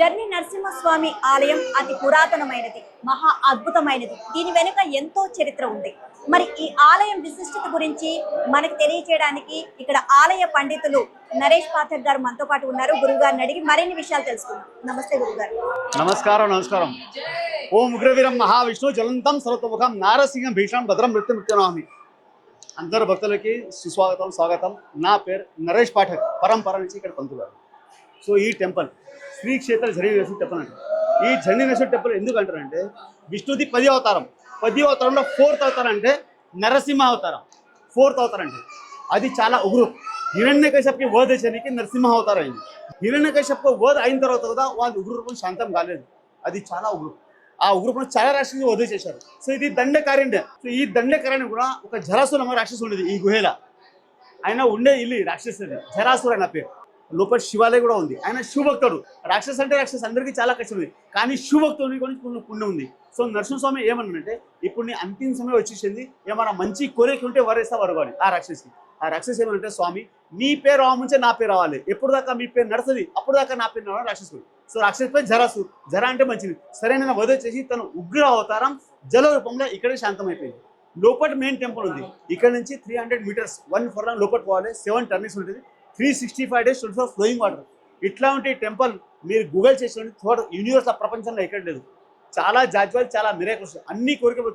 Journey Narasimhaswamy ఆలయం అతి పురాతనమైనది, మహా అద్భుతమైనది. దీని వెనుక ఎంతో చరిత్ర ఉంది. మరి ఈ ఆలయం విశిష్టత గురించి మనకు తెలియచేయడానికి ఇక్కడ ఆలయ పండితులు నరేష్ పాఠక్ గారు మనతో పాటు ఉన్నారు. గురువు గారిని అడిగి మరిన్ని విషయాలు తెలుసుకుందాం. నమస్తే గురుగారు. నమస్కారం. ఓం ఉగ్రవీరం మహావిష్ణు జలంతం సర్వతోముఖం నారసింహం భీషణం భద్రం మృత్యునమామి. అందరు భక్తులకి స్వాగతం. నా పేరు నరేష్ పాఠక్, పరంపర నుంచి ఇక్కడ పంతుగారు. సో ఈ టెంపుల్ శ్రీ క్షేత్ర జర్నీనేశ్వర టెంపుల్ అంటారు. ఈ జర్నీనేశ్వర టెంపుల్ ఎందుకు అంటారంటే విష్ణుది 10వ అవతారం. 10వ అవతారంలో 4th అవతారం అంటే నరసింహ అవతారం. 4th అవతారం అంటే అది చాలా ఉగ్రం. హిరణ్యకశ్యపుకి వధ చేయడానికి నరసింహ అవతారం అయింది. హిరణ్యకశ్యపుకు వధ అయిన తర్వాత కూడా వాళ్ళ ఉగ్రరూపం శాంతం కాలేదు. అది చాలా ఉగ్రం. ఆ ఉగ్రరూపం చాలా రాక్షసులు వధ చేశారు. సో ఇది దండకార్యం. సో ఈ దండకార్యాన్ని కూడా ఒక జరాసుర రాక్షసు ఉండేది ఈ గుహేల. ఆయన ఉండే ఇల్లు రాక్షసుడు జరాసుర అన్న పేరు. లోపల శివాలయం కూడా ఉంది. ఆయన శివభక్తుడు. రాక్షసు అంటే రాక్షసు అందరికీ చాలా కష్టం ఉంది, కానీ శివభక్తుడిని కొన్ని పుణ్యం ఉంది. సో నరసింహస్వామి ఏమన్నాడంటే ఇప్పుడు నీ అంతిమ సమయం వచ్చేసింది, ఏమైనా మంచి కోరిక ఉంటే వరేస్తా వరగాలి ఆ రాక్షసి ఏమంటే స్వామి నీ పేరు రావముంచే నా పేరు రావాలి, ఎప్పుడు దాకా మీ పేరు నడుస్తుంది అప్పుడు దాకా నా పేరు రావాలి రాక్షసుడు. సో రాక్షసు పేరు జరాసు. జర అంటే మంచిది. సరైన వధ చేసి తను ఉగ్ర అవతారం జల రూపంలో ఇక్కడే శాంతమైపోయింది. లోపల మెయిన్ టెంపుల్ ఉంది. ఇక్కడ నుంచి 300 మీటర్స్ 1 ఫర్లాంగ్ లోపల పోవాలి. 7 టర్నింగ్స్ ఉంటుంది. 365 days 24 ఫ్లోయింగ్ వాటర్. ఇట్లా ఉంటే టెంపుల్ మీరు గూగుల్ చేసిన యూనివర్స్ ప్రపంచంలో ఎక్కడ లేదు. చాలా జాజ్వాలు, చాలా మిరాకిల్స్, అన్ని కోరికలు